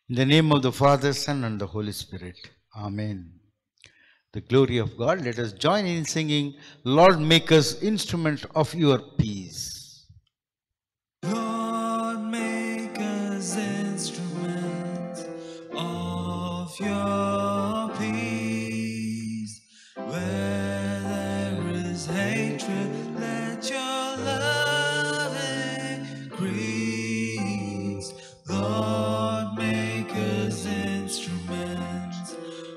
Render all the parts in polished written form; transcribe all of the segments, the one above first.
In the name of the Father, Son, and the Holy Spirit. Amen. The glory of God. Let us join in singing, Lord, make us instrument of your peace. Lord, make us instruments of your peace. Where there is hatred, let your love increase. Lord, make us instruments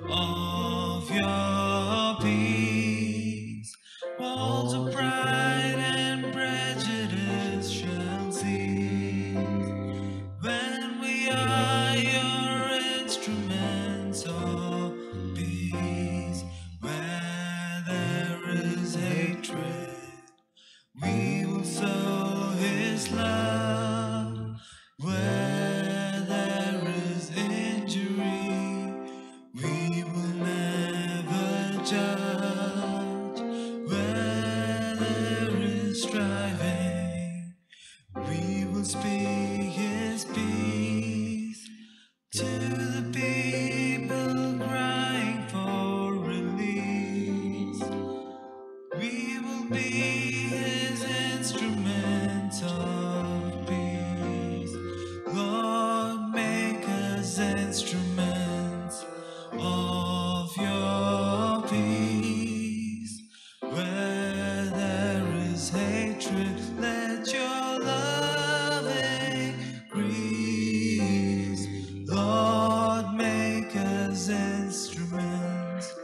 of your peace. Walls of pride and prejudice shall cease when we are your instruments of peace. Where there is hatred, we will sow His love. Where there is injury, we will never judge. Where there is striving, we will speak His peace to the people crying for release. We will be His instruments of peace. Lord, make us instruments of your peace. Where there is hatred, let your love increase. Lord, make us instruments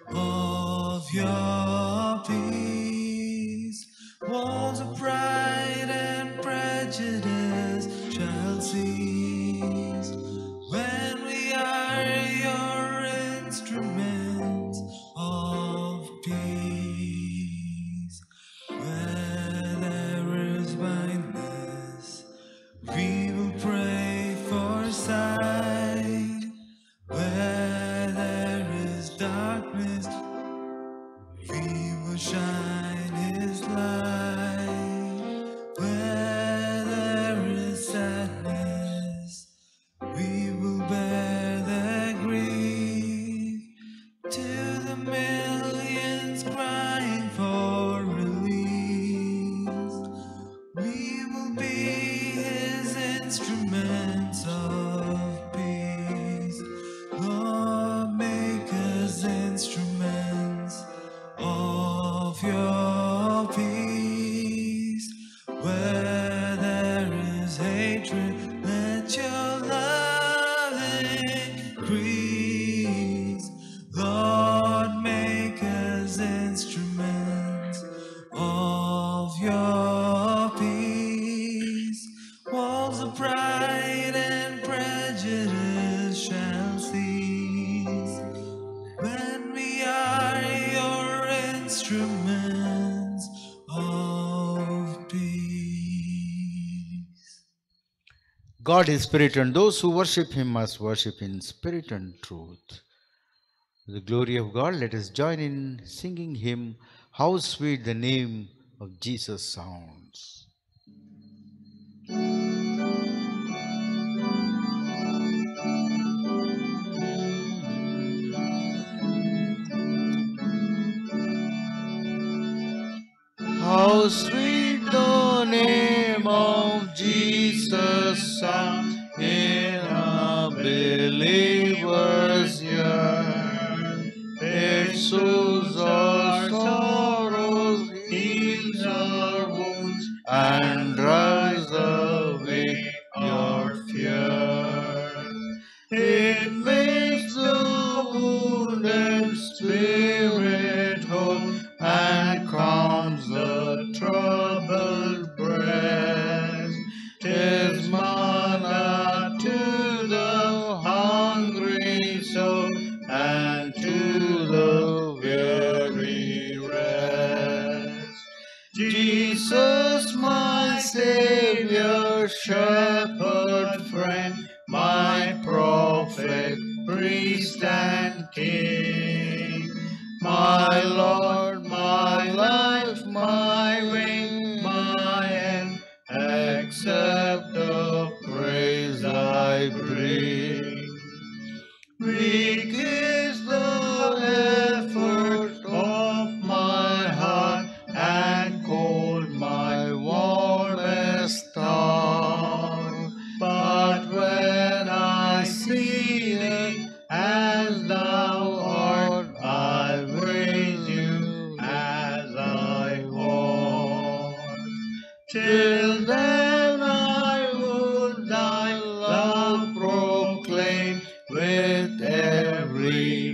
of your peace. Walls of pride and prejudice shall cease when we are your instruments of peace. Where there is blindness, we will pray for sight. Where there is darkness, we will shine His light. Where there is sadness, we will bear their grief. To the millions crying for release, we will be His instruments of peace. Lord, make us instruments of your peace. Where there is hatred, let your love increase. Lord, make us instruments of your peace. Walls of pride and prejudice shall cease when we are your instruments of peace. God is spirit, and those who worship Him must worship in spirit and truth. To the glory of God, let us join in singing hymn, How Sweet the Name of Jesus Sounds. How sweet the name of Jesus sounds in a believer's ear. It soothes our sorrows, heals our wounds, and drives away our fear. It makes the wounded spirit whole and calms the troubled breast. 'Tis manna to the hungry soul and to the weary rest. Jesus, my Savior, Shepherd, friend, my prophet, priest and king, my Lord, my life, my wing, my end, accept the praise I bring.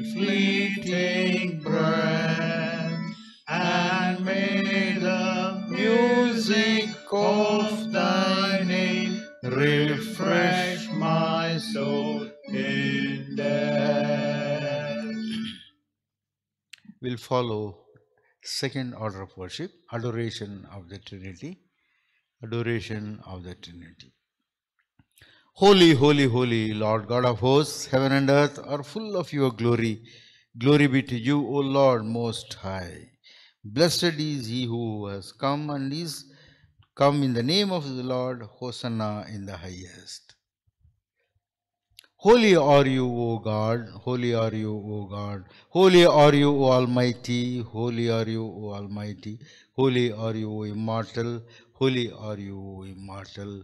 fleeting breath, and may the music of thy name refresh my soul in death. We'll follow second order of worship, adoration of the Trinity. Adoration of the Trinity. Holy, holy, holy, Lord God of hosts, heaven and earth are full of your glory. Glory be to you, O Lord Most High. Blessed is he who has come and is come in the name of the Lord. Hosanna in the highest. Holy are you, O God. Holy are you, O God. Holy are you, O Almighty. Holy are you, O Almighty. Holy are you, O Immortal. Holy are you, O Immortal.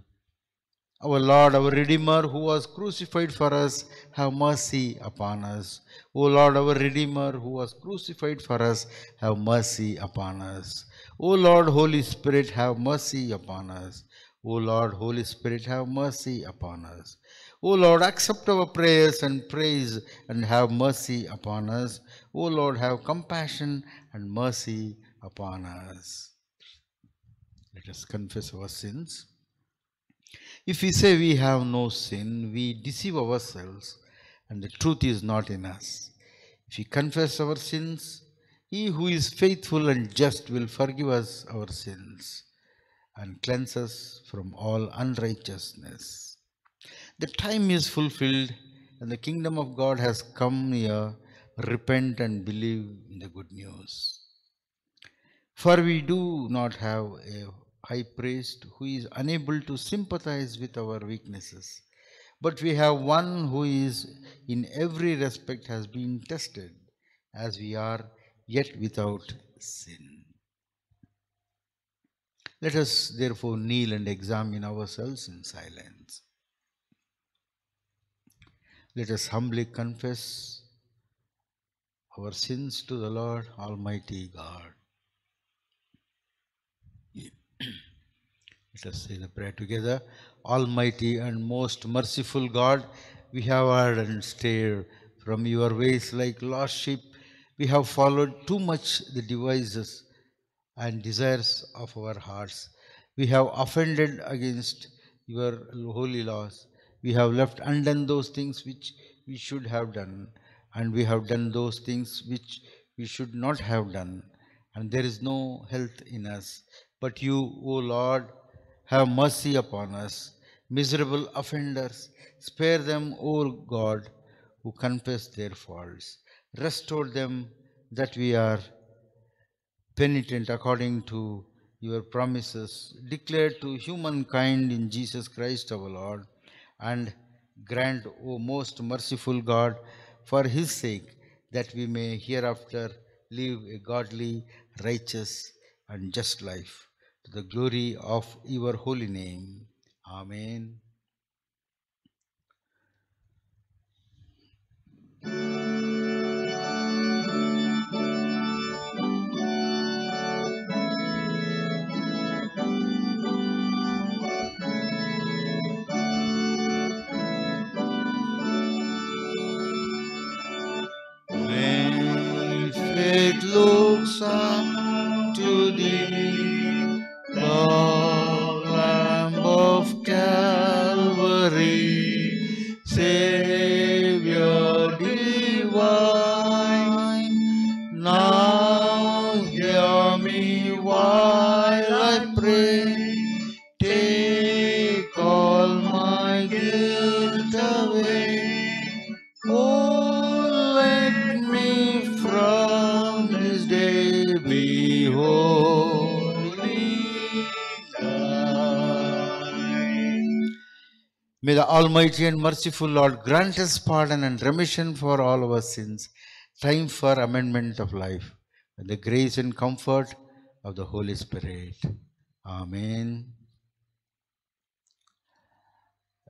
Our Lord, our Redeemer, who was crucified for us, have mercy upon us. O Lord, our Redeemer, who was crucified for us, have mercy upon us. O Lord, Holy Spirit, have mercy upon us. O Lord, Holy Spirit, have mercy upon us. O Lord, accept our prayers and praise and have mercy upon us. O Lord, have compassion and mercy upon us. Let us confess our sins. If we say we have no sin, we deceive ourselves, and the truth is not in us. If we confess our sins, he who is faithful and just will forgive us our sins and cleanse us from all unrighteousness. The time is fulfilled, and the kingdom of God has come near. Repent and believe in the good news. For we do not have a high priest who is unable to sympathize with our weaknesses, but we have one who is in every respect has been tested as we are, yet without sin. Let us therefore kneel and examine ourselves in silence. Let us humbly confess our sins to the Lord Almighty God. Let us say the prayer together. Almighty and most merciful God, we have erred and strayed from your ways like lost sheep. We have followed too much the devices and desires of our hearts. We have offended against your holy laws. We have left undone those things which we should have done, and we have done those things which we should not have done. And there is no health in us. But you, O Lord, have mercy upon us, miserable offenders. Spare them, O God, who confess their faults. Restore them that we are penitent according to your promises declared to humankind in Jesus Christ our Lord, and grant, O most merciful God, for his sake, that we may hereafter live a godly, righteous, and just life, to the glory of your holy name. Amen. When faith looks up to thee, the Lamb of Calvary, Savior divine, now hear me while I pray. Take all my guilt away. Oh, let me from this day be wholly thine. May the Almighty and merciful Lord grant us pardon and remission for all our sins, time for amendment of life, and the grace and comfort of the Holy Spirit. Amen.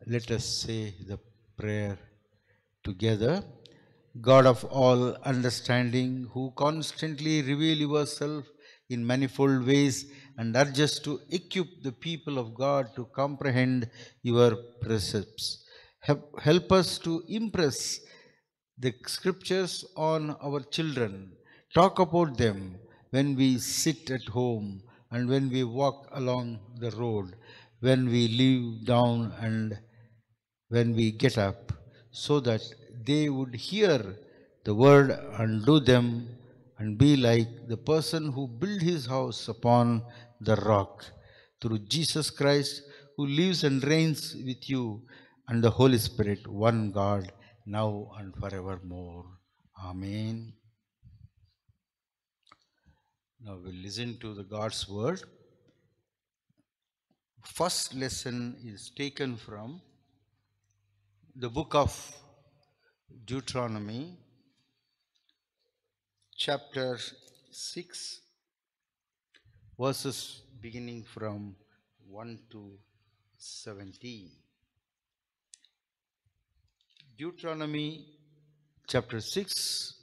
Let us say the prayer together. God of all understanding, who constantly reveal yourself in manifold ways and urge us to equip the people of God to comprehend your precepts. Help us to impress the scriptures on our children, talk about them when we sit at home and when we walk along the road, when we lie down and when we get up, so that they would hear the word and do them and be like the person who built his house upon the rock, through Jesus Christ, who lives and reigns with you and the Holy Spirit, one God, now and forevermore. Amen. Now we'll listen to the God's word. First lesson is taken from the book of Deuteronomy, chapter 6, verses beginning from 1 to 17. Deuteronomy chapter 6,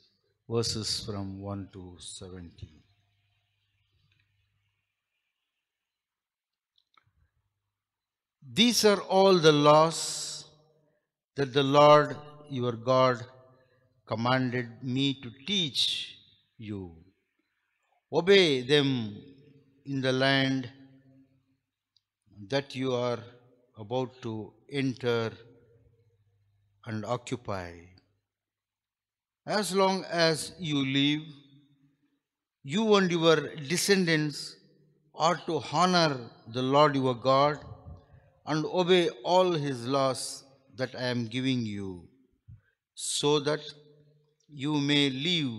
verses from 1 to 17. These are all the laws that the Lord your God commanded me to teach you. Obey them in the land that you are about to enter and occupy. As long as you live, you and your descendants are to honor the Lord your God and obey all his laws that I am giving you, so that you may live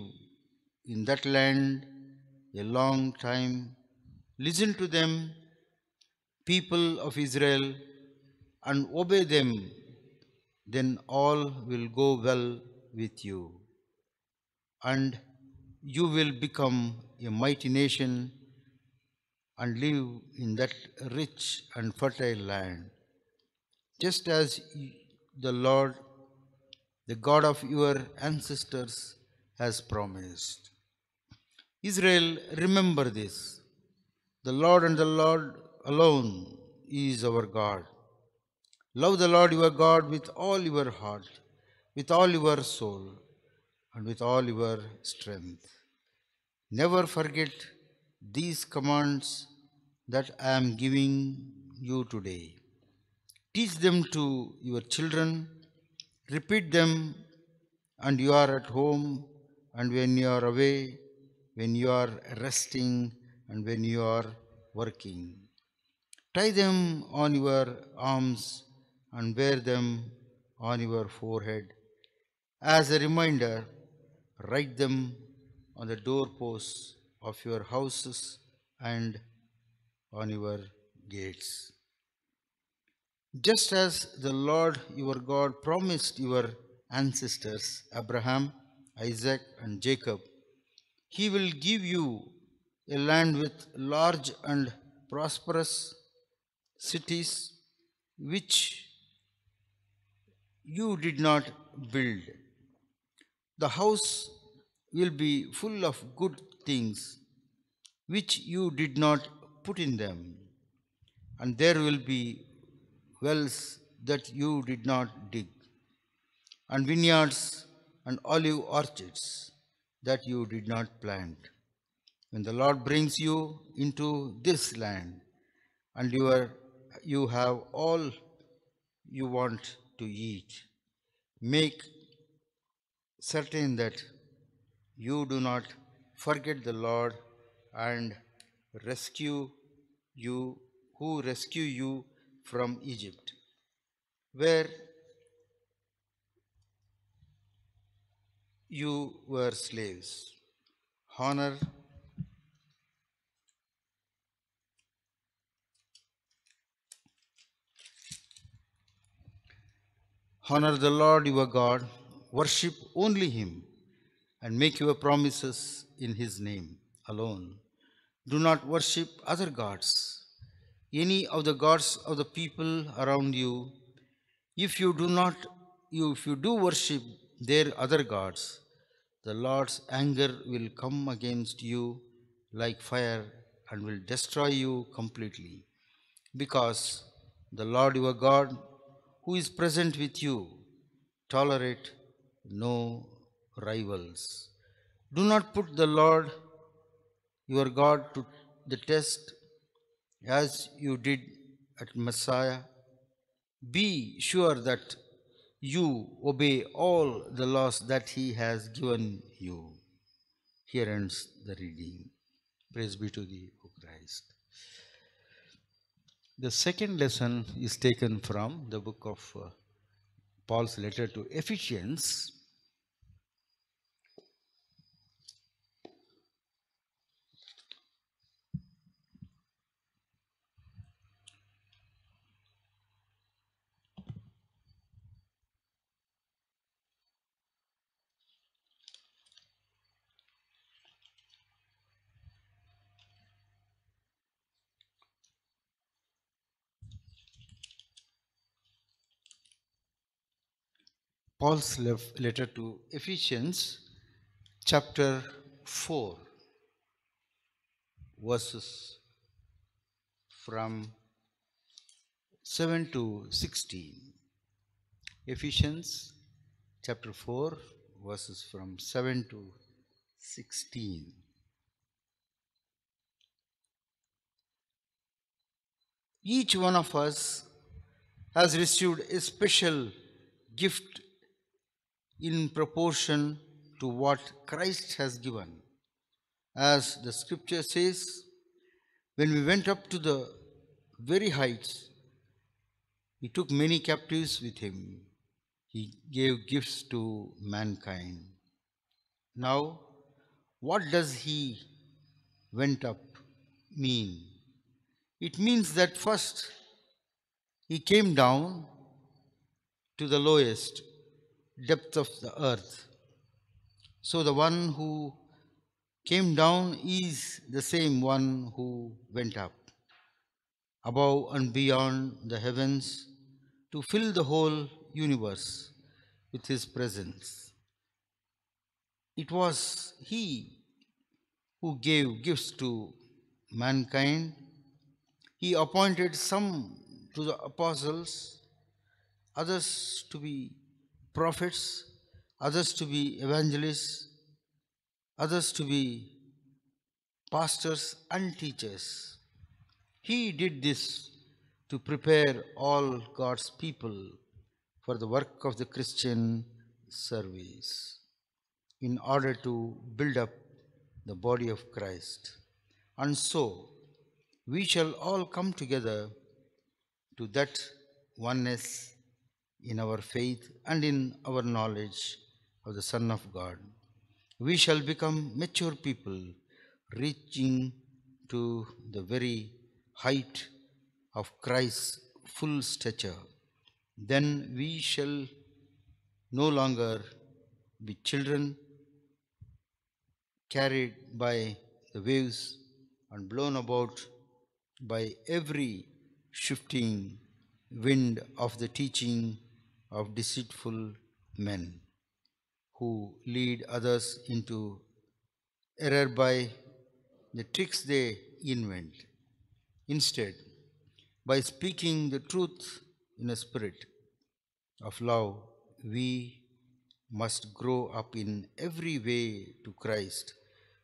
in that land a long time. Listen to them, people of Israel, and obey them, then all will go well with you, and you will become a mighty nation and live in that rich and fertile land, just as the Lord, the God of your ancestors, has promised. Israel, remember this. The Lord and the Lord alone is our God. Love the Lord your God with all your heart, with all your soul, and with all your strength. Never forget these commands that I am giving you today. Teach them to your children, repeat them and you are at home and when you are away, when you are resting and when you are working. Tie them on your arms and wear them on your forehead. As a reminder, write them on the doorposts of your houses and on your gates. Just as the Lord your God promised your ancestors, Abraham, Isaac, and Jacob, he will give you a land with large and prosperous cities which you did not build. The house will be full of good things which you did not put in them, and there will be wells that you did not dig, and vineyards and olive orchards that you did not plant. When the Lord brings you into this land and you have all you want to eat, make certain that you do not forget the Lord and rescue you, who rescue you from Egypt, where you were slaves. Honor the Lord your God, worship only him, and make your promises in his name alone. Do not worship other gods, any of the gods of the people around you. If you do worship their other gods, the Lord's anger will come against you like fire and will destroy you completely, because the Lord your God, who is present with you, tolerate no rivals. Do not put the Lord your God to the test as you did at Messiah. Be sure that you obey all the laws that he has given you. Here ends the reading. Praise be to thee, O Christ. The second lesson is taken from the book of Paul's letter to Ephesians. Paul's letter to Ephesians, chapter 4, verses from 7 to 16. Ephesians, chapter 4, verses from 7 to 16. Each one of us has received a special gift in proportion to what Christ has given. As the scripture says, when we went up to the very heights, he took many captives with him. He gave gifts to mankind. Now, what does he went up mean? It means that first he came down to the lowest depth of the earth. So the one who came down is the same one who went up above and beyond the heavens to fill the whole universe with his presence. It was he who gave gifts to mankind. He appointed some to the apostles, others to be prophets, others to be evangelists, others to be pastors and teachers. He did this to prepare all God's people for the work of the Christian service in order to build up the body of Christ. And so, we shall all come together to that oneness in our faith and in our knowledge of the Son of God. We shall become mature people, reaching to the very height of Christ's full stature. Then we shall no longer be children carried by the waves and blown about by every shifting wind of the teaching of deceitful men who lead others into error by the tricks they invent. Instead, by speaking the truth in a spirit of love, we must grow up in every way to Christ,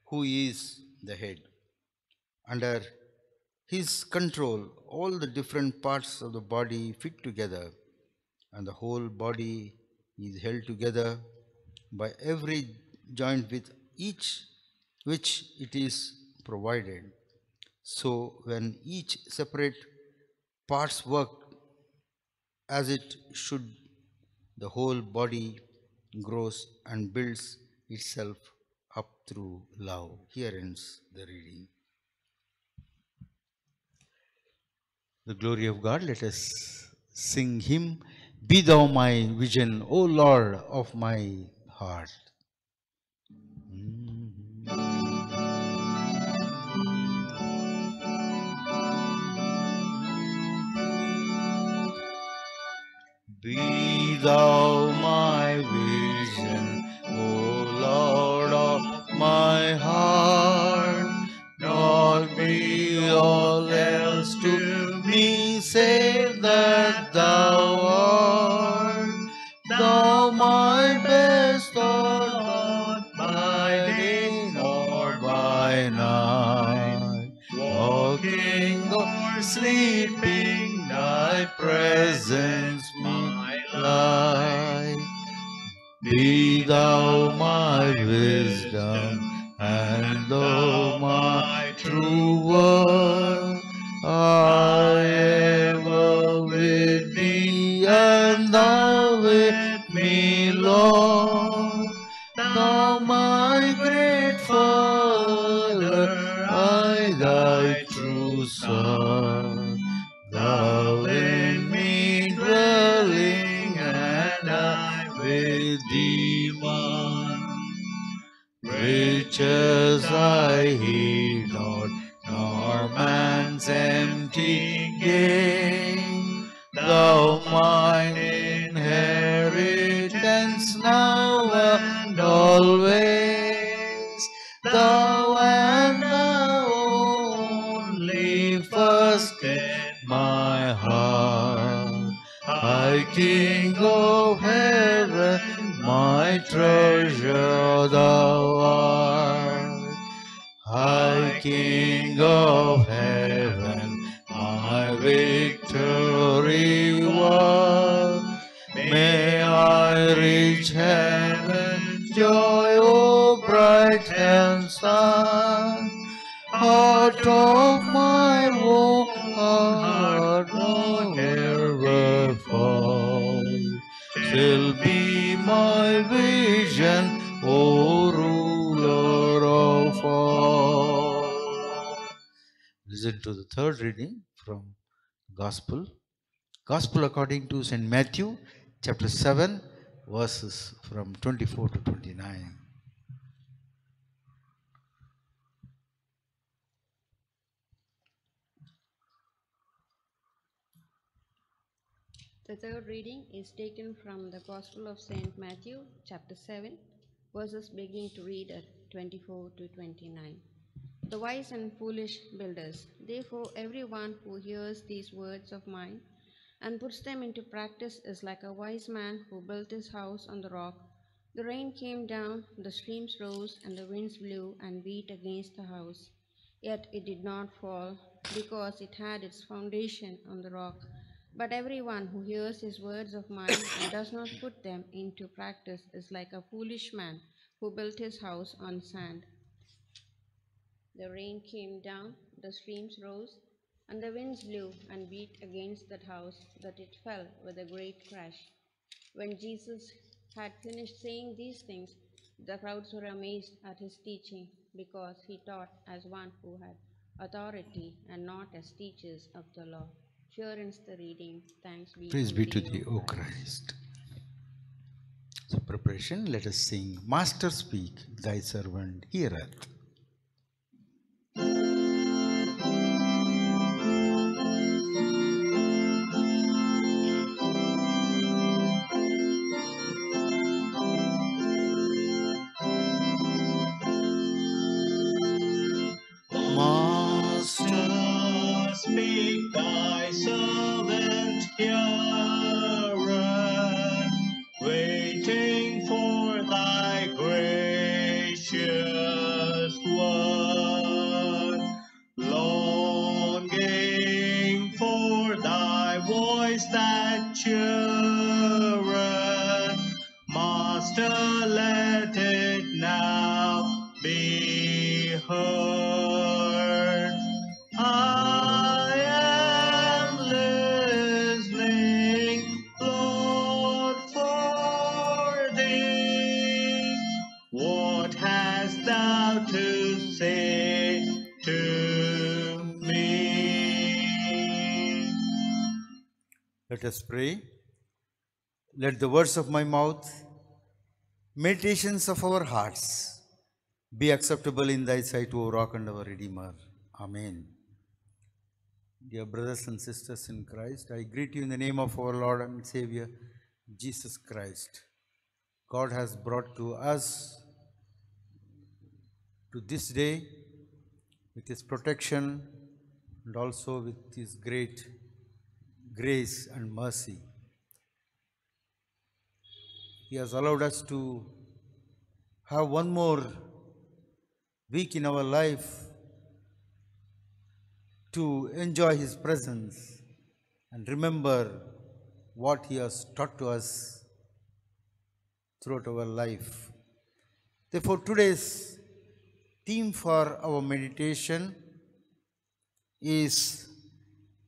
who is the head. Under his control, all the different parts of the body fit together, and the whole body is held together by every joint with each which it is provided. So when each separate parts work as it should, the whole body grows and builds itself up through love. Here ends the reading. The glory of God, let us sing hymn, Be Thou My Vision, O Lord of my heart. Be Thou my vision, O Lord of my heart, nor be all else to me save that Thou art. Thou my best sleeping, thy presence my life. Be thou my wisdom, and thou my true word. I ever with thee, and thou with me, Lord. Thou my great Father, I thy true Son. Thou in me dwelling, and I with thee one. Riches I heed not, nor man's empty gain. Thou mine inheritance now and always. Thou and thou only first in my heart. High King of heaven, my treasure thou art. High King of heaven, my victory won. May I reach heaven's joy, O bright and sun. Heart of my own heart, no ever fall. Still be my vision, O ruler of all. Listen to the third reading from Gospel. Gospel according to St. Matthew, chapter 7, verses from 24 to 29. The third reading is taken from the Gospel of St. Matthew, chapter 7, verses beginning to read at 24 to 29. The wise and foolish builders. Therefore, everyone who hears these words of mine and puts them into practice is like a wise man who built his house on the rock. The rain came down, the streams rose, and the winds blew and beat against the house. Yet it did not fall, because it had its foundation on the rock. But everyone who hears his words of mine and does not put them into practice is like a foolish man who built his house on sand. The rain came down, the streams rose, and the winds blew and beat against that house, that it fell with a great crash. When Jesus had finished saying these things, the crowds were amazed at his teaching, because he taught as one who had authority and not as teachers of the law. Here ends the reading. Thanks be Praise to be to thee, thee, O Christ. So, preparation, let us sing, Master, speak, thy servant heareth. Master, speak, thy servant heareth, waiting for thy gracious word, longing for thy voice that cheereth. Master, let it now be heard. I am listening, Lord, for thee. What hast thou to say to me? Let us pray. Let the words of my mouth, meditations of our hearts, be acceptable in thy sight, O Rock and our Redeemer. Amen. Dear brothers and sisters in Christ, I greet you in the name of our Lord and Savior, Jesus Christ. God has brought to us to this day with His protection and also with His great grace and mercy. He has allowed us to have one more week in our life to enjoy His presence and remember what He has taught to us throughout our life. Therefore, today's theme for our meditation is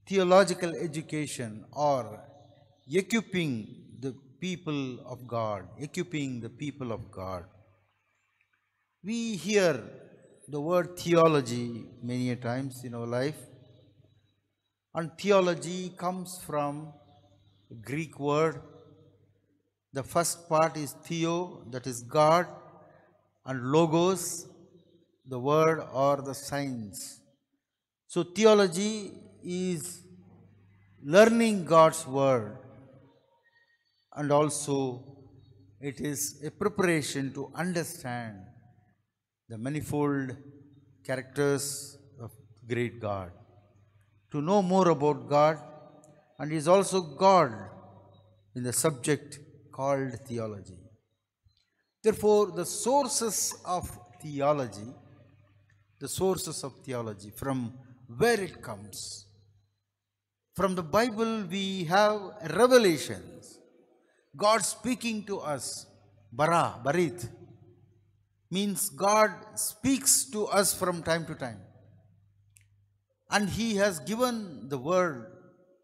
theological education, or equipping the people of God, equipping the people of God. We hear the word theology many a times in our life, and theology comes from a Greek word. The first part is theo, that is God, and logos, the word or the science. So theology is learning God's word, and also it is a preparation to understand the manifold characters of great God, to know more about God, and is also God in the subject called theology. Therefore, the sources of theology, from where it comes. From the Bible, we have revelations. God speaking to us, barit, means God speaks to us from time to time. And He has given the word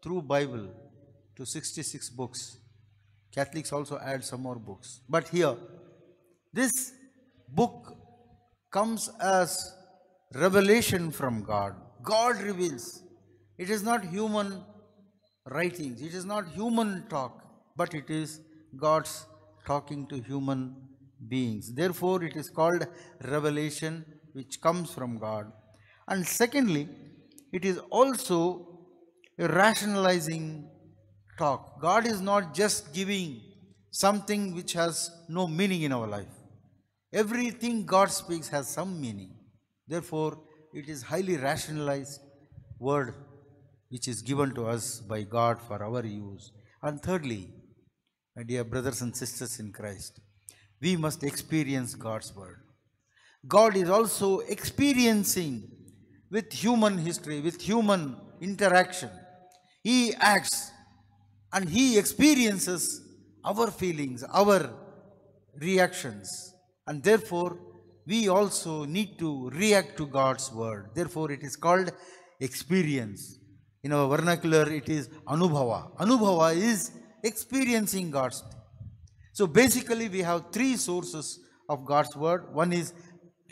through Bible to 66 books. Catholics also add some more books. But here, this book comes as revelation from God. God reveals. It is not human writings, it is not human talk, but it is God's talking to human beings. Therefore, it is called revelation, which comes from God. And secondly, it is also a rationalizing talk. God is not just giving something which has no meaning in our life. Everything God speaks has some meaning. Therefore, it is highly rationalized word which is given to us by God for our use. And thirdly, my dear brothers and sisters in Christ, we must experience God's word. God is also experiencing with human history, with human interaction. He acts and He experiences our feelings, our reactions, and therefore we also need to react to God's word. Therefore, it is called experience. In our vernacular, it is anubhava. Anubhava is experiencing God's. So basically, we have three sources of God's word. One is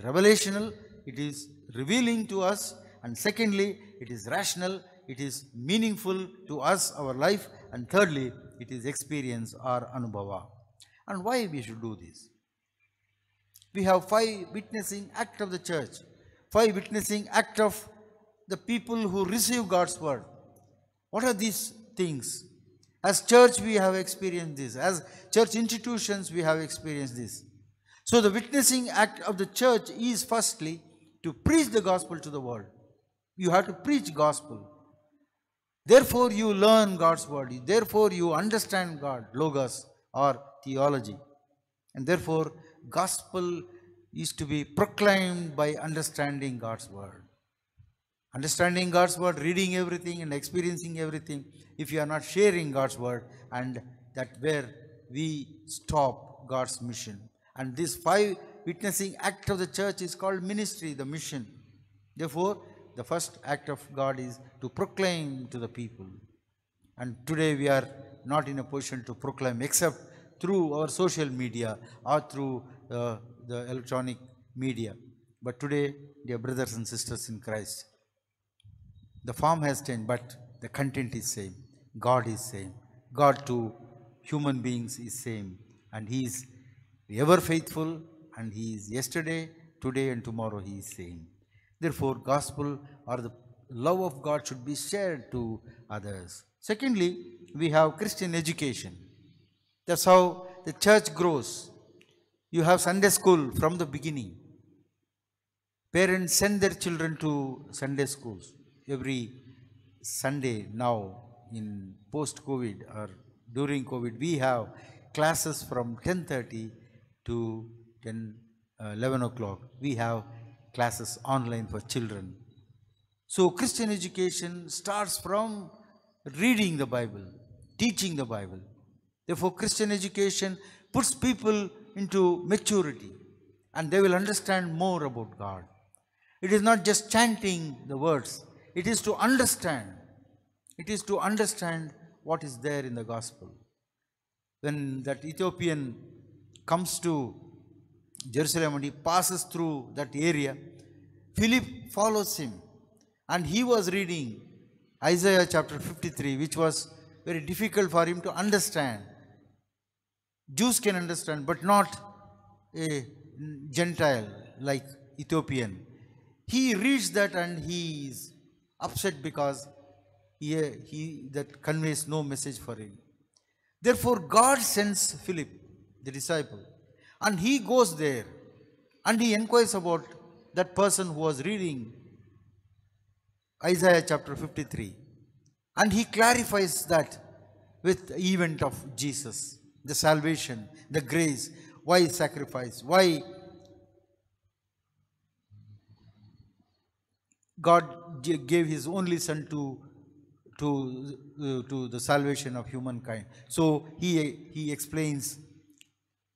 revelational, it is revealing to us, and secondly, it is rational, it is meaningful to us, our life, and thirdly, it is experience or anubhava. And why we should do this? We have 5 witnessing act of the church, 5 witnessing act of the people who receive God's word. What are these things? As church, we have experienced this. As church institutions, we have experienced this. So the witnessing act of the church is firstly to preach the gospel to the world. You have to preach gospel. Therefore, you learn God's word. Therefore, you understand God, logos or theology. And therefore, gospel is to be proclaimed by understanding God's word. Understanding God's word, reading everything and experiencing everything. If you are not sharing God's word, and that where we stop God's mission. And this 5 witnessing act of the church is called ministry, the mission. Therefore, the first act of God is to proclaim to the people. And today we are not in a position to proclaim except through our social media or through the electronic media. But today, dear brothers and sisters in Christ, the form has changed, but the content is same. God is same. God to human beings is same. And He is ever faithful, and He is yesterday, today and tomorrow He is same. Therefore, gospel or the love of God should be shared to others. Secondly, we have Christian education. That's how the church grows. You have Sunday school from the beginning. Parents send their children to Sunday schools every Sunday now. In post-COVID or during COVID, we have classes from 10:30 to 11 o'clock. We have classes online for children. So Christian education starts from reading the Bible, teaching the Bible. Therefore, Christian education puts people into maturity and they will understand more about God. It is not just chanting the words, it is to understand. It is to understand what is there in the gospel. When that Ethiopian comes to Jerusalem and he passes through that area, Philip follows him and he was reading Isaiah chapter 53, which was very difficult for him to understand. Jews can understand, but not a Gentile like Ethiopian. He reads that and he is upset because that conveys no message for him. Therefore, God sends Philip, the disciple, and he goes there and he inquires about that person who was reading Isaiah chapter 53. And he clarifies that with the event of Jesus, the salvation, the grace, why sacrifice, why God gave his only son to the salvation of humankind. So he explains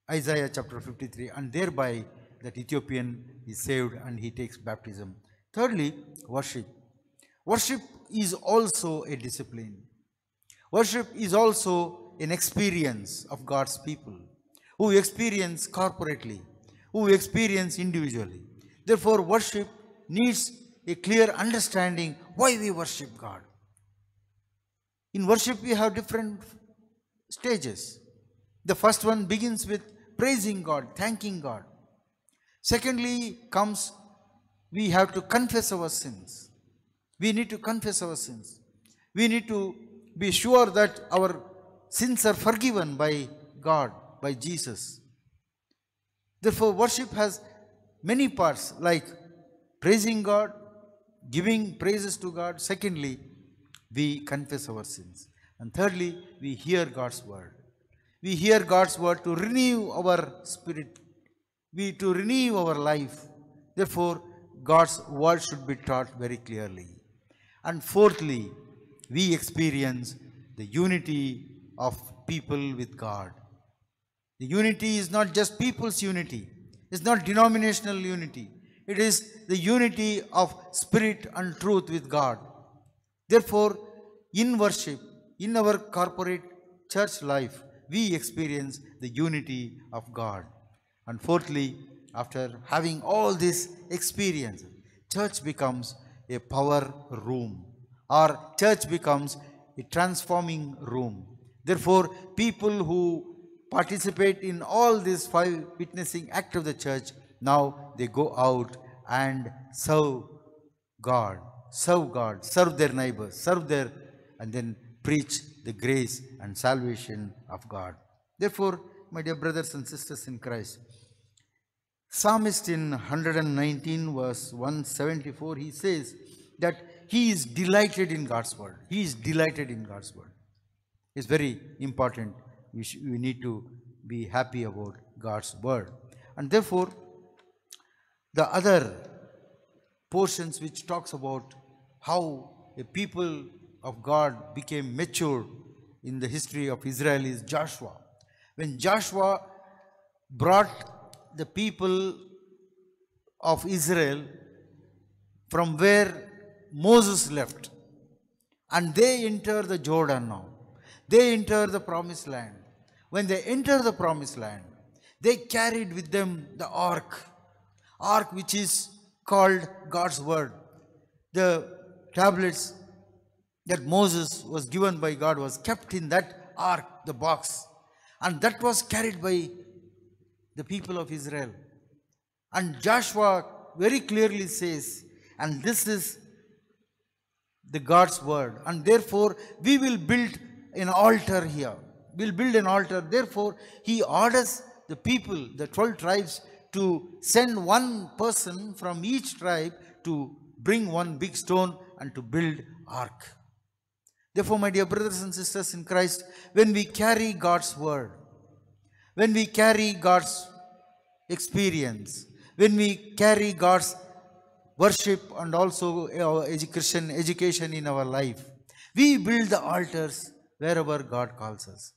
Isaiah chapter 53, and thereby that Ethiopian is saved and he takes baptism. Thirdly, worship. Worship is also a discipline. Worship is also an experience of God's people who experience corporately, who experience individually. Therefore, worship needs a clear understanding why we worship God. In worship, we have different stages. The first one begins with praising God, thanking God. Secondly comes, we have to confess our sins. We need to confess our sins. We need to be sure that our sins are forgiven by God, by Jesus. Therefore, worship has many parts like praising God, giving praises to God. Secondly, we confess our sins. And thirdly, we hear God's word. We hear God's word to renew our spirit, to renew our life. Therefore, God's word should be taught very clearly. And fourthly, we experience the unity of people with God. The unity is not just people's unity. It's not denominational unity. It is the unity of spirit and truth with God. Therefore, in worship, in our corporate church life, we experience the unity of God. And fourthly, after having all this experience, church becomes a power room, or church becomes a transforming room. Therefore, people who participate in all these 5 witnessing acts of the church, now they go out and serve God, serve their neighbors, and then preach the grace and salvation of God. Therefore, my dear brothers and sisters in Christ, Psalmist in 119 verse 174, he says that he is delighted in God's word. He is delighted in God's word. It's very important. We need to be happy about God's word. And therefore, the other portions which talks about how a people of God became mature in the history of Israel is Joshua. When Joshua brought the people of Israel from where Moses left, and they enter the Jordan now. They enter the promised land. When they enter the promised land, they carried with them the ark which is called God's word. The tablets that Moses was given by God was kept in that ark, the box, and that was carried by the people of Israel. And Joshua very clearly says, and this is the God's word, and therefore we will build an altar here. We'll build an altar. Therefore, he orders the people, the 12 tribes, to send one person from each tribe to bring one big stone and to build ark. Therefore, my dear brothers and sisters in Christ, when we carry God's word, when we carry God's experience, when we carry God's worship and also Christian education in our life. We build the altars wherever God calls us.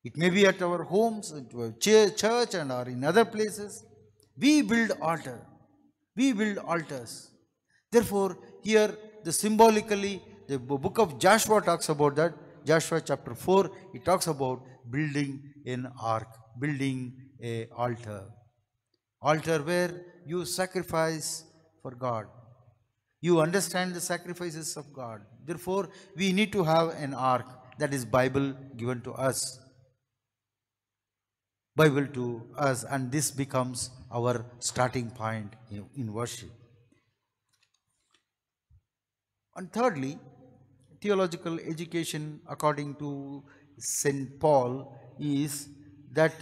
It may be at our homes, at our church and or in other places. We build altar. We build altars. Therefore, here the symbolically, the book of Joshua talks about that. Joshua chapter 4, it talks about building an ark, building a altar. Altar where you sacrifice for God. You understand the sacrifices of God. Therefore, we need to have an ark, that is Bible given to us. Bible to us, and this becomes our starting point in worship. And thirdly, theological education according to St. Paul is that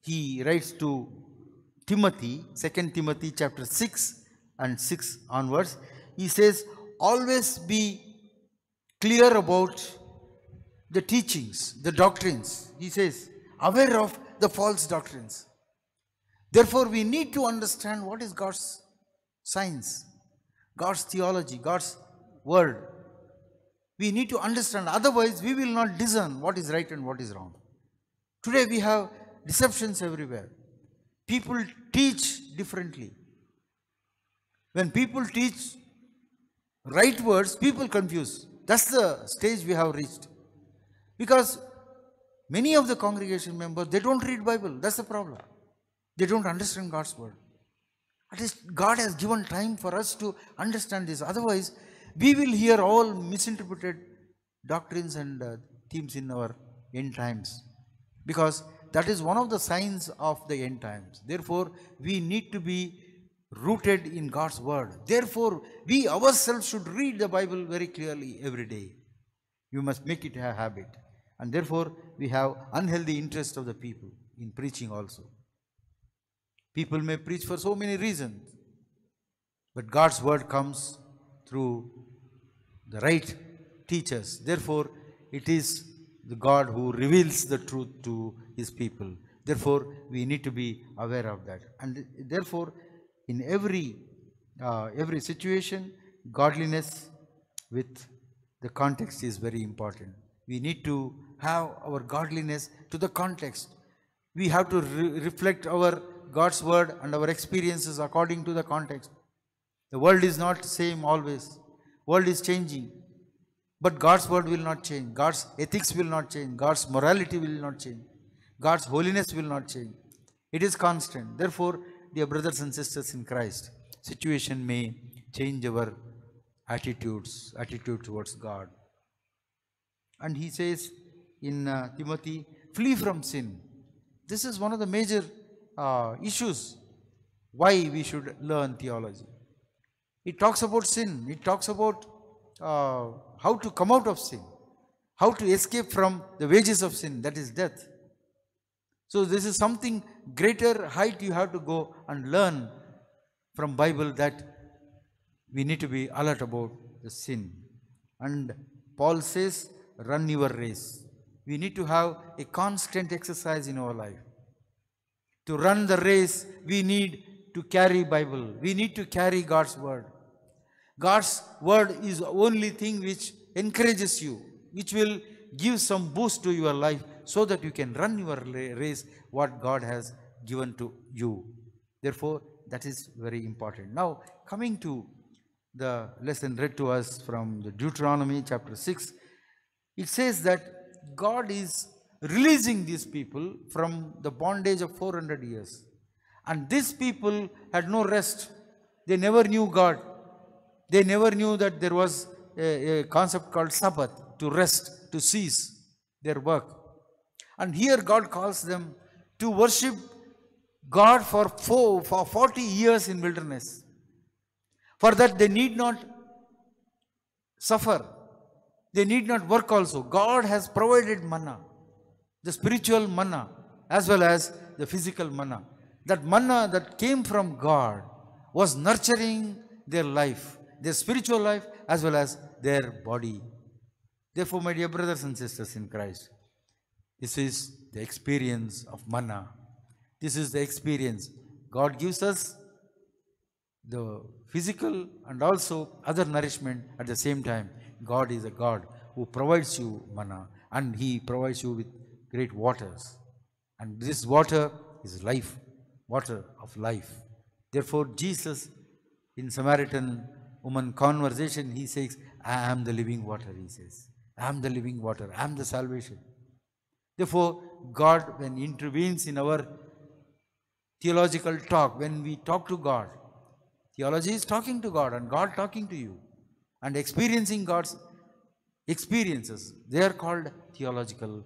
he writes to Timothy, 2 Timothy chapter 6 and 6 onwards, he says, always be clear about the teachings, the doctrines. He says, aware of the false doctrines. Therefore, we need to understand what is God's science, God's theology, God's word. We need to understand, otherwise we will not discern what is right and what is wrong. Today we have deceptions everywhere. People teach differently. When people teach right words, people confuse. That's the stage we have reached. Because many of the congregation members, they don't read Bible. That's the problem. They don't understand God's word. At least God has given time for us to understand this. Otherwise, we will hear all misinterpreted doctrines and themes in our end times. Because that is one of the signs of the end times. Therefore, we need to be rooted in God's word. Therefore, we ourselves should read the Bible very clearly every day. You must make it a habit. And therefore, we have unhealthy interest of the people in preaching also. People may preach for so many reasons. But God's word comes through the right teachers. Therefore, it is the God who reveals the truth to his people. Therefore, we need to be aware of that. And therefore, in every situation, godliness with the context is very important. We need to have our godliness to the context. We have to reflect our God's word and our experiences according to the context. The world is not the same always. World is changing. But God's word will not change. God's ethics will not change. God's morality will not change. God's holiness will not change. It is constant. Therefore, dear brothers and sisters in Christ, situation may change our attitude towards God. And he says in Timothy, flee from sin. This is one of the major issues why we should learn theology. It talks about sin. It talks about how to come out of sin, how to escape from the wages of sin, that is death. So this is something greater height you have to go and learn from Bible, that we need to be alert about the sin. And Paul says, run your race. We need to have a constant exercise in our life. To run the race, we need to carry Bible. We need to carry God's word. God's word is the only thing which encourages you, which will give some boost to your life so that you can run your race what God has given to you. Therefore, that is very important. Now, coming to the lesson read to us from the Deuteronomy chapter 6, it says that God is releasing these people from the bondage of 400 years. And these people had no rest. They never knew God. They never knew that there was a concept called Sabbath, to rest, to cease their work. And here God calls them to worship God for 40 years in wilderness. For that they need not suffer. They need not work also. God has provided manna, the spiritual manna as well as the physical manna. That manna that came from God was nurturing their life, their spiritual life as well as their body. Therefore, my dear brothers and sisters in Christ, this is the experience of manna. This is the experience. God gives us the physical and also other nourishment at the same time. God is a God who provides you manna, and He provides you with great waters. And this water is life, water of life. Therefore, Jesus in Samaritan woman conversation, He says, I am the living water, He says. I am the living water, I am the salvation. Therefore, God, when intervenes in our theological talk, when we talk to God, theology is talking to God and God talking to you and experiencing God's experiences. They are called theological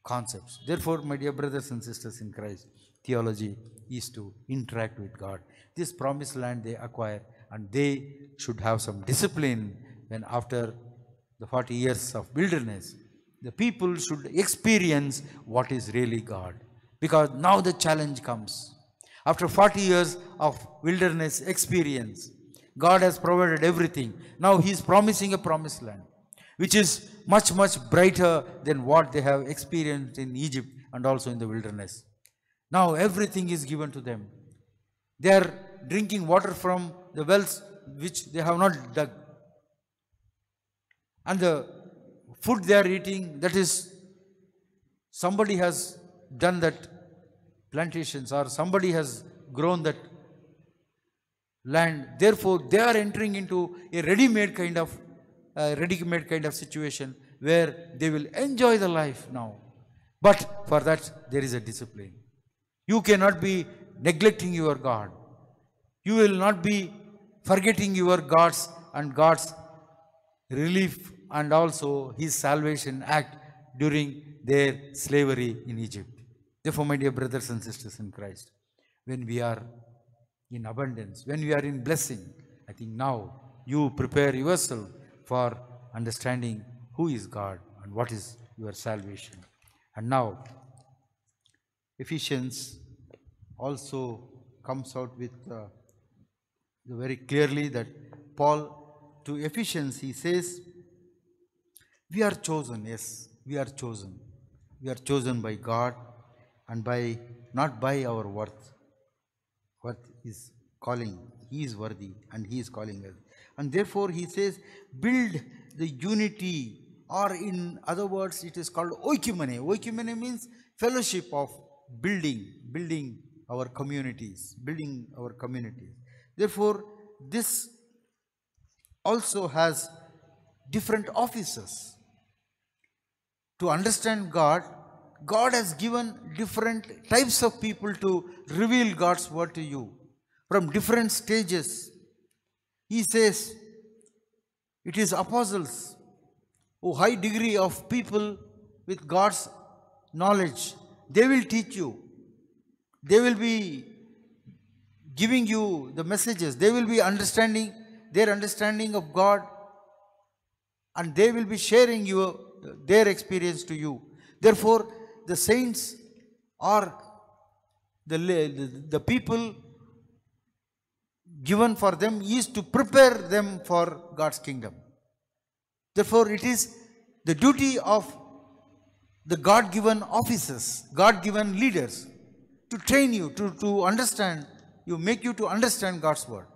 concepts. Therefore, my dear brothers and sisters in Christ, theology is to interact with God. This promised land they acquire, and they should have some discipline when after the 40 years of wilderness, the people should experience what is really God. Because now the challenge comes. After 40 years of wilderness experience, God has provided everything. Now He is promising a promised land, which is much, much brighter than what they have experienced in Egypt and also in the wilderness. Now everything is given to them. They are drinking water from the wells which they have not dug. And the food they are eating, that is, somebody has done that plantations or somebody has grown that land. Therefore, they are entering into a ready-made kind of situation where they will enjoy the life now. But for that, there is a discipline. You cannot be neglecting your God. You will not be forgetting your gods and God's relief and also His salvation act during their slavery in Egypt. Therefore, my dear brothers and sisters in Christ, when we are in abundance, when we are in blessing, I think now you prepare yourself for understanding who is God and what is your salvation. And now, Ephesians also comes out with very clearly that Paul to Ephesians, he says, we are chosen, yes, we are chosen. We are chosen by God and by not by our worth. Worth is calling. He is worthy and He is calling us. And therefore he says, build the unity, or in other words, it is called oikumene. Oikumene means fellowship of building our communities, Therefore, this also has different offices. To understand God, God has given different types of people to reveal God's word to you from different stages. He says, it is apostles, a high degree of people with God's knowledge. They will teach you. They will be giving you the messages. They will be their understanding of God, and they will be sharing their experience to you. Therefore, the saints are the people given for them is to prepare them for God's kingdom. Therefore, it is the duty of the God-given officers, God-given leaders to train you, to understand, make you to understand God's word.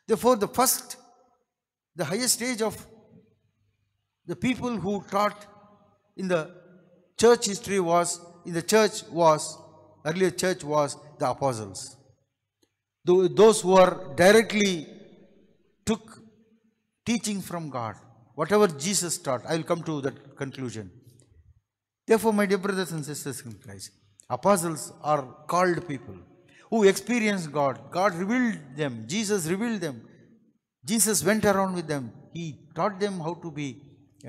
Therefore, the highest stage of the people who taught in the church history earlier church was the apostles. Those who are directly took teaching from God. Whatever Jesus taught, I will come to that conclusion. Therefore, my dear brothers and sisters in Christ, apostles are called people who experienced God. God revealed them. Jesus revealed them. Jesus went around with them. He taught them how to be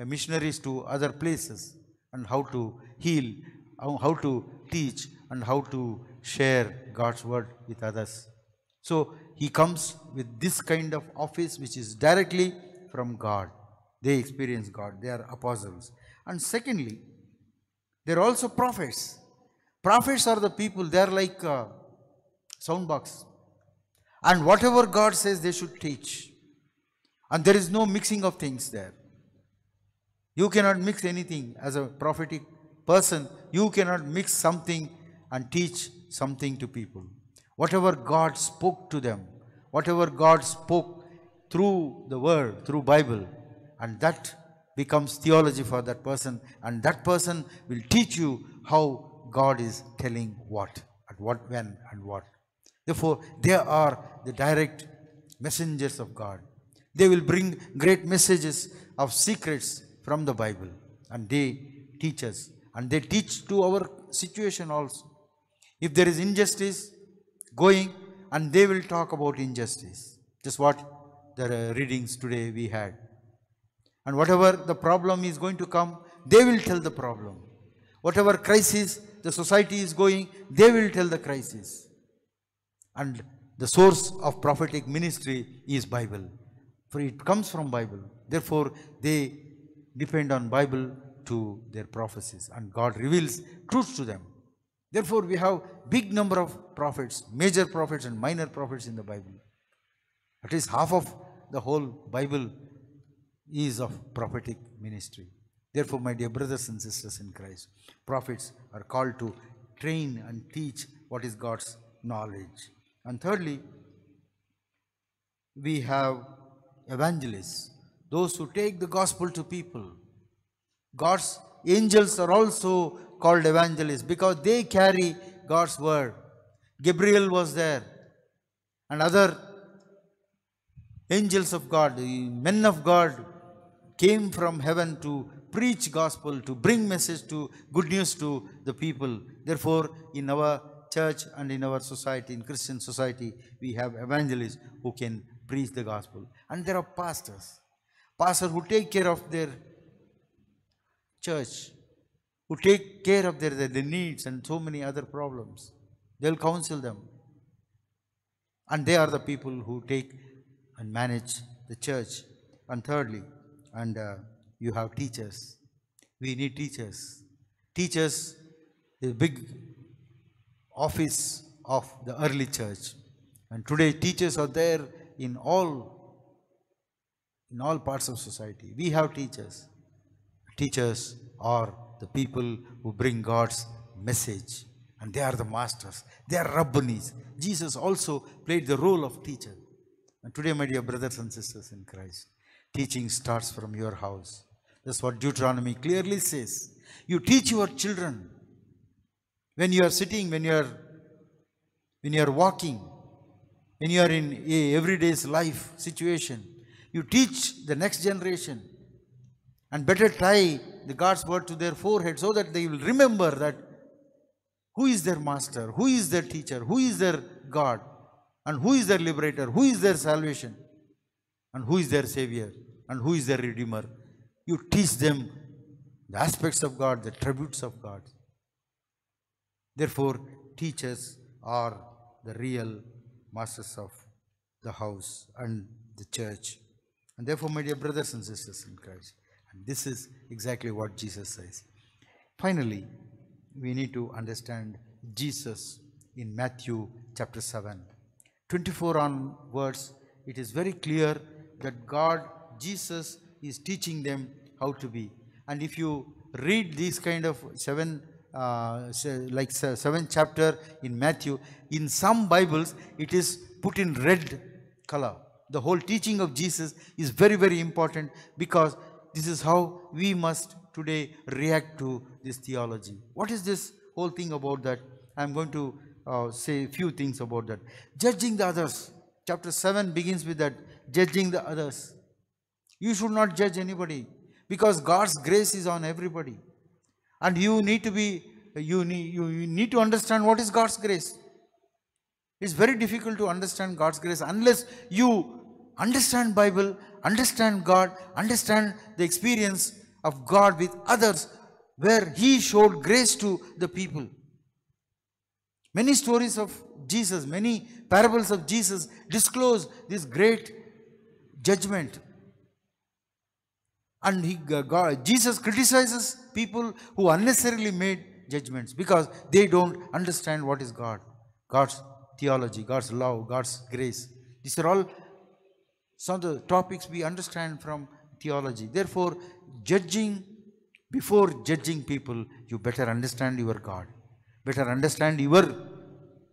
missionaries to other places and how to heal, how to teach and how to share God's word with others. So he comes with this kind of office which is directly from God. They experience God. They are apostles. And secondly, they are also prophets. Prophets are the people, they are like soundbox. And whatever God says, they should teach. And there is no mixing of things there. You cannot mix anything as a prophetic person. You cannot mix something and teach something to people. Whatever God spoke to them, whatever God spoke through the word, through Bible, and that becomes theology for that person, and that person will teach you how God is telling what, at what, when, and what. Therefore, they are the direct messengers of God. They will bring great messages of secrets from the Bible, and they teach us, and they teach to our situation also. If there is injustice going, and they will talk about injustice. Just what the readings today we had. And whatever the problem is going to come, they will tell the problem. Whatever crisis the society is going, they will tell the crisis. And the source of prophetic ministry is Bible. For it comes from Bible. Therefore, they depend on Bible to their prophecies. And God reveals truth to them. Therefore, we have big number of prophets, major prophets and minor prophets in the Bible. At least half of the whole Bible is of prophetic ministry. Therefore, my dear brothers and sisters in Christ, prophets are called to train and teach what is God's knowledge. And thirdly, we have evangelists, those who take the gospel to people. God's angels are also called evangelists because they carry God's word. Gabriel was there, and other angels of God, the men of God, came from heaven to preach gospel, to bring message to good news to the people. Therefore, in our church and in our society, in Christian society, we have evangelists who can preach the gospel. And there are pastors who take care of their church, who take care of their needs and so many other problems. They'll counsel them. And they are the people who take and manage the church. And thirdly, you have teachers. We need teachers. Teachers is a big office of the early church. And today teachers are there in all parts of society. We have teachers. Teachers are the people who bring God's message. And they are the masters. They are rabbanis. Jesus also played the role of teacher. And today, my dear brothers and sisters in Christ, teaching starts from your house. That's what Deuteronomy clearly says. You teach your children when you are sitting, when you are walking, when you are in a everyday's life situation. You teach the next generation, and better tie the God's word to their forehead so that they will remember that who is their master, who is their teacher, who is their God, and who is their liberator, who is their salvation, and who is their savior, and who is their redeemer. You teach them the aspects of God, the tributes of God. Therefore, teachers are the real masters of the house and the church. And therefore, my dear brothers and sisters in Christ, and this is exactly what Jesus says. Finally, we need to understand Jesus in Matthew chapter 7. 24 onwards, it is very clear that Jesus is teaching them how to be. And if you read these kind of seven chapter in Matthew, in some Bibles it is put in red color. The whole teaching of Jesus is very, very important, because this is how we must today react to this theology. What is this whole thing about that? I am going to say a few things about that. Judging the others. Chapter 7 begins with that, judging the others. You should not judge anybody, because God's grace is on everybody. And you need to understand what is God's grace. It's very difficult to understand God's grace unless you understand Bible, understand God, understand the experience of God with others, where He showed grace to the people. Many stories of Jesus, many parables of Jesus disclose this great judgment. And Jesus criticizes people who unnecessarily made judgments, because they don't understand what is God, God's theology, God's love, God's grace. These are all some of the topics we understand from theology. Therefore, before judging people, you better understand your God. Better understand your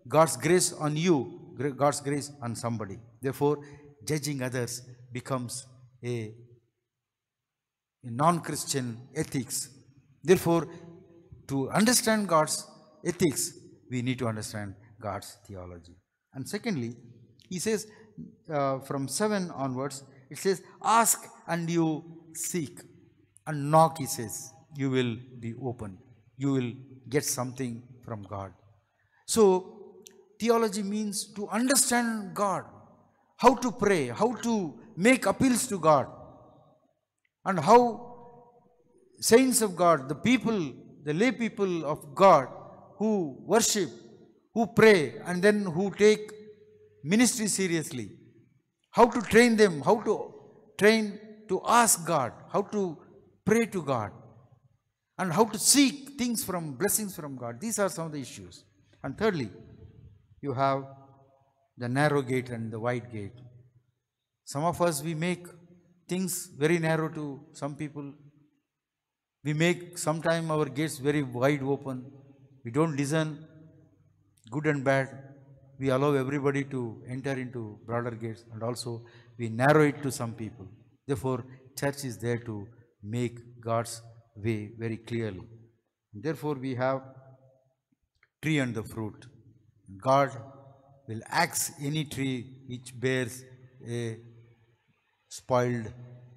God's grace on you, God's grace on somebody. Therefore, judging others becomes a non-Christian ethics. Therefore, to understand God's ethics, we need to understand God's theology. And secondly, he says from 7 onwards, it says, ask and you seek, and knock, he says, you will be open. You will get something from God. So, theology means to understand God, how to pray, how to make appeals to God, and how saints of God, the people, the lay people of God who worship, who pray, and then who take ministry seriously, how to train them, how to train to ask God, how to pray to God, and how to seek things from, blessings from God. These are some of the issues. And thirdly, you have the narrow gate and the wide gate. Some of us, we make things very narrow to some people. We make sometime our gates very wide open. We don't listen good and bad. We allow everybody to enter into broader gates, and also we narrow it to some people. Therefore, church is there to make God's way very clearly. Therefore, we have tree and the fruit. God will axe any tree which bears a spoiled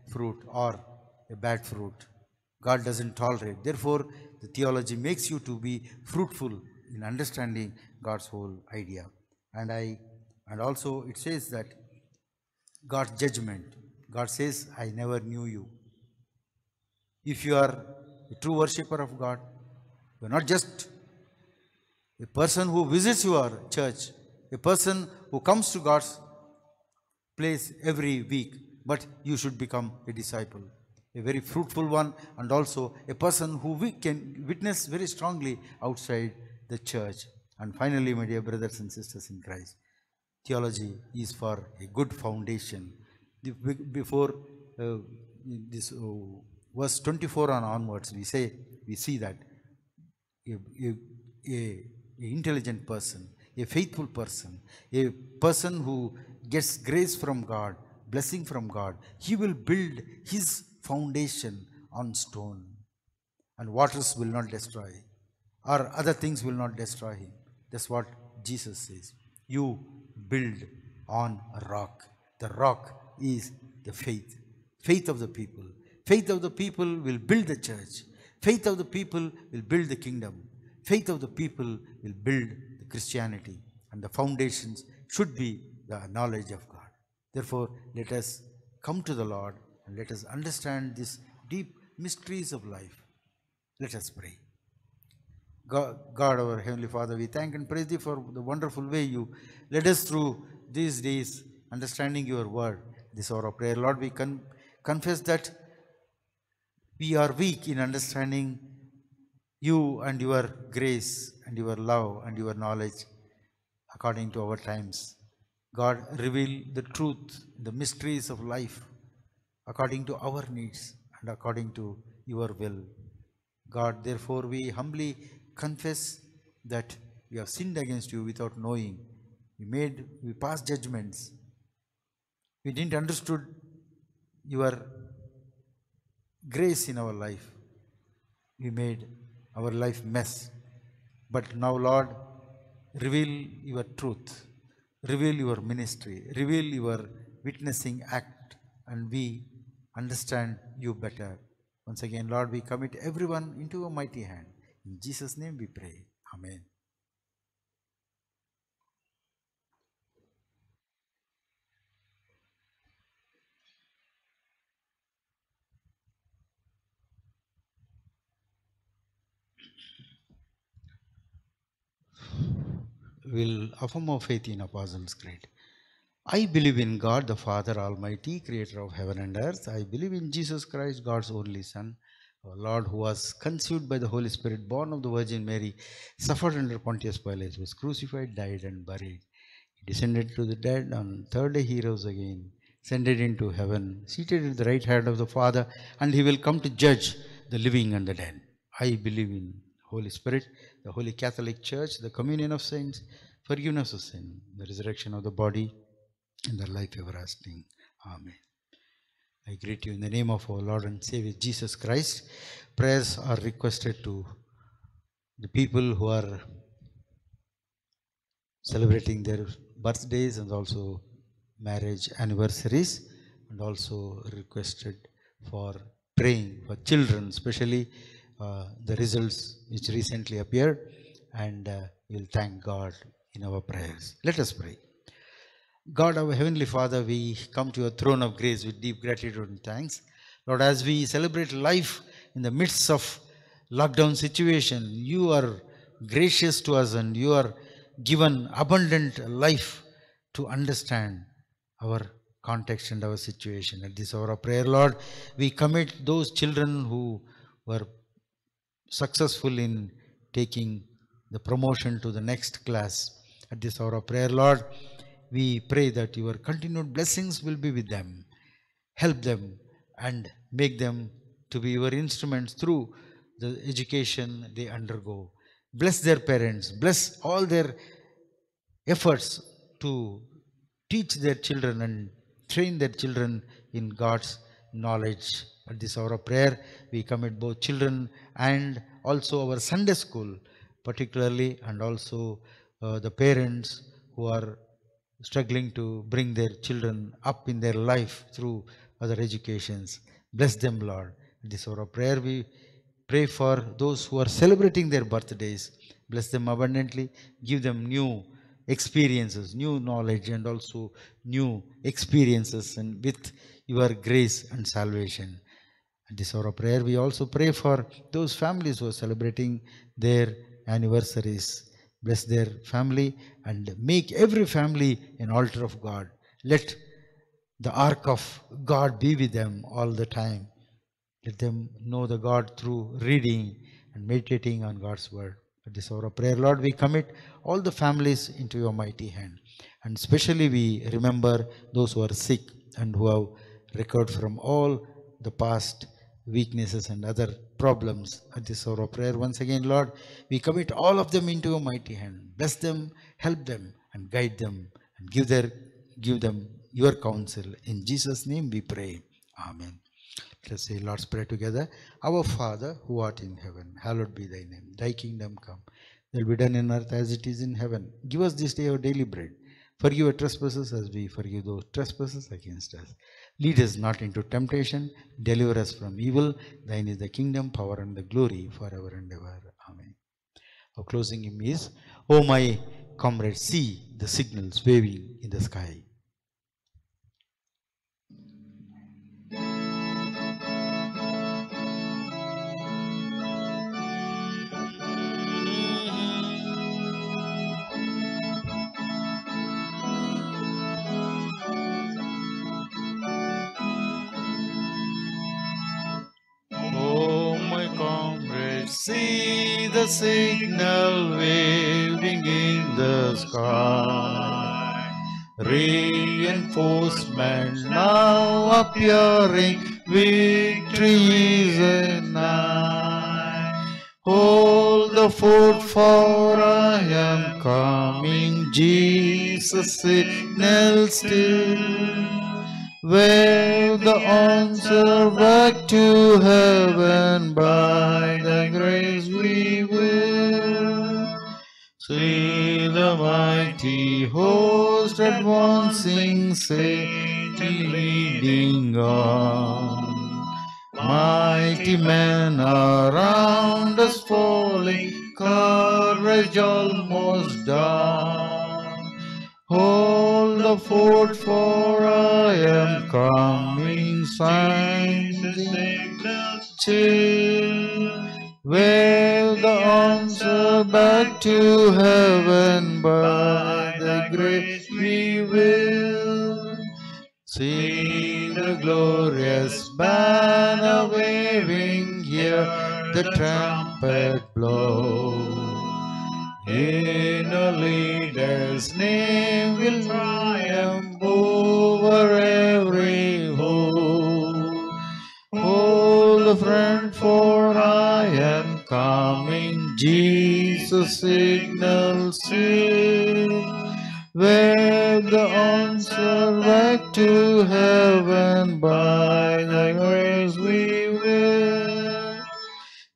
fruit or a bad fruit. God doesn't tolerate. Therefore, the theology makes you to be fruitful in understanding God's whole idea. And also it says that God's judgment. God says, I never knew you. If you are a true worshipper of God, you are not just a person who visits your church, a person who comes to God's place every week, but you should become a disciple, a very fruitful one, and also a person who we can witness very strongly outside the church. And finally, my dear brothers and sisters in Christ, theology is for a good foundation. Before this verse 24 and onwards, we see that a intelligent person, a faithful person, a person who gets grace from God, blessing from God, he will build his foundation on stone, and waters will not destroy, or other things will not destroy him. That's what Jesus says. You build on a rock. The rock is the faith. Faith of the people. Faith of the people will build the church. Faith of the people will build the kingdom. Faith of the people will build the Christianity. And the foundations should be the knowledge of God. Therefore, let us come to the Lord and let us understand these deep mysteries of life. Let us pray. God, our Heavenly Father, we thank and praise Thee for the wonderful way You led us through these days, understanding Your word. This hour of prayer, Lord, we confess that we are weak in understanding You and Your grace and Your love and Your knowledge according to our times. God, reveal the truth, the mysteries of life according to our needs and according to Your will. God, therefore, we humbly confess that we have sinned against You without knowing. We passed judgments. We didn't understood Your grace in our life. We made our life mess. But now, Lord, reveal Your truth. Reveal Your ministry. Reveal Your witnessing act, and we understand You better. Once again, Lord, we commit everyone into Your mighty hand. In Jesus' name we pray. Amen. We'll affirm our faith in Apostles' Creed. I believe in God, the Father Almighty, creator of heaven and earth. I believe in Jesus Christ, God's only Son, our Lord, who was conceived by the Holy Spirit, born of the Virgin Mary, suffered under Pontius Pilate, was crucified, died, and buried. He descended to the dead. On the third day he rose again, ascended into heaven, seated at the right hand of the Father, and He will come to judge the living and the dead. I believe in Holy Spirit, the Holy Catholic Church, the communion of saints, forgiveness of sin, the resurrection of the body, and the life everlasting. Amen. I greet you in the name of our Lord and Savior Jesus Christ. Prayers are requested to the people who are celebrating their birthdays and also marriage anniversaries, and also requested for praying for children, especially the results which recently appeared, and we'll thank God in our prayers. Let us pray. God, our Heavenly Father, we come to your throne of grace with deep gratitude and thanks. Lord, as we celebrate life in the midst of lockdown situation, you are gracious to us and you are given abundant life to understand our context and our situation. At this hour of prayer, Lord, we commit those children who were successful in taking the promotion to the next class. At this hour of prayer, Lord, we pray that your continued blessings will be with them. Help them and make them to be your instruments through the education they undergo. Bless their parents. Bless all their efforts to teach their children and train their children in God's knowledge. At this hour of prayer, we commit both children and also our Sunday school, particularly, and also the parents who are struggling to bring their children up in their life through other educations. Bless them, Lord. At this hour of prayer, we pray for those who are celebrating their birthdays. Bless them abundantly. Give them new experiences, new knowledge, and also new experiences, and with your grace and salvation. At this hour of prayer, we also pray for those families who are celebrating their anniversaries. Bless their family and make every family an altar of God. Let the ark of God be with them all the time. Let them know the God through reading and meditating on God's word. At this hour of prayer, Lord, we commit all the families into your mighty hand. And especially we remember those who are sick and who have recovered from all the past weaknesses and other problems. At this hour of prayer, once again, Lord, we commit all of them into your mighty hand. Bless them, help them, and guide them, and give them your counsel. In Jesus' name we pray. Amen. Let us say Lord's Prayer together. Our Father, who art in heaven, hallowed be thy name. Thy kingdom come. Thy will be done in earth as it is in heaven. Give us this day our daily bread. Forgive our trespasses as we forgive those trespassers against us. Lead us not into temptation. Deliver us from evil. Thine is the kingdom, power, and the glory forever and ever. Amen. Our closing hymn is, O my comrades, see the signals waving in the sky. See the signal waving in the sky. Reinforcement now appearing, victory is nigh. Hold the fort, for I am coming, Jesus signal still. Wave the answer back to heaven, by the grace we will. See the mighty host advancing, Satan leading on. Mighty men around us falling, courage almost done. Hold the fort, for I am coming, signs and signals chill. Wave the answer back to heaven, by the grace we will. See the glorious banner waving, hear the trumpet blow. In a leader's name will triumph over every foe. Hold the front, for I am coming, Jesus signal still. to heaven, by thy grace we will.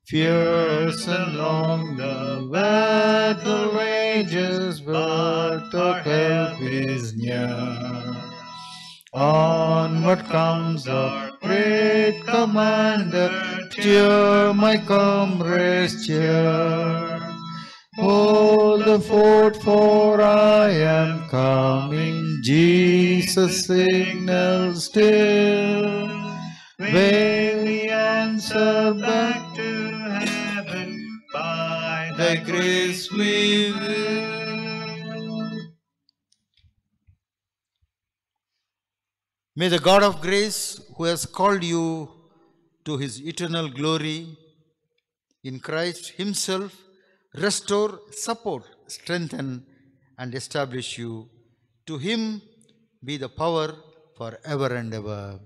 Fierce and long the battle rages, but our help is near. Onward comes our great commander, cheer my comrades, cheer. Hold the fort, for I am coming, Jesus signals still. When we answer back to heaven, by thy grace we will. May the God of grace, who has called you to his eternal glory in Christ himself, restore, support, strengthen, and establish you. To him be the power forever and ever.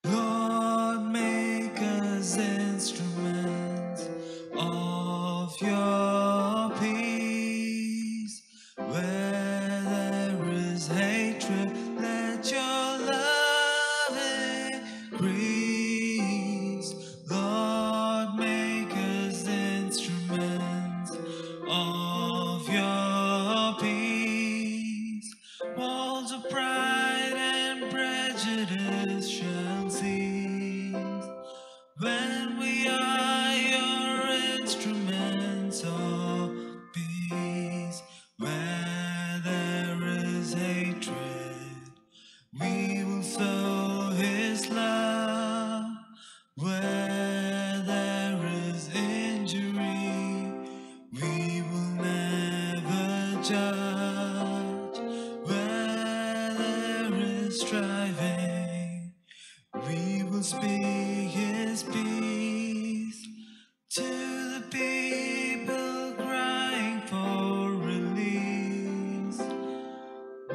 Lord, make us instruments of your peace. Where there is hatred, let your love increase. Lord, make us instruments of your peace. Walls of pride and prejudice shall cease when we are your instruments of peace. Where there is hatred, we will sow his love. Where there is injury, we will never judge. Where there is striving, we will speak his peace to the people crying for release.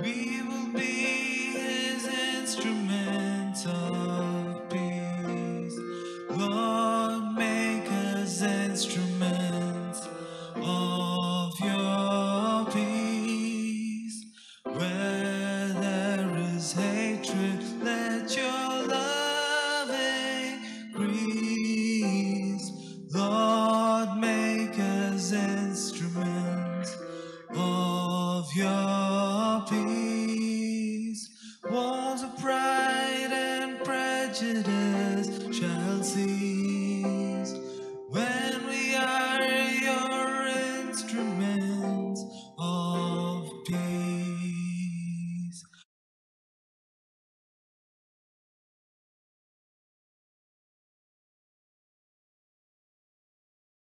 We will be his instruments of peace. Lord, make us instruments of your peace. Where there is hatred, let your love increase. Lord, make us instruments of your peace. Walls of pride and prejudice shall cease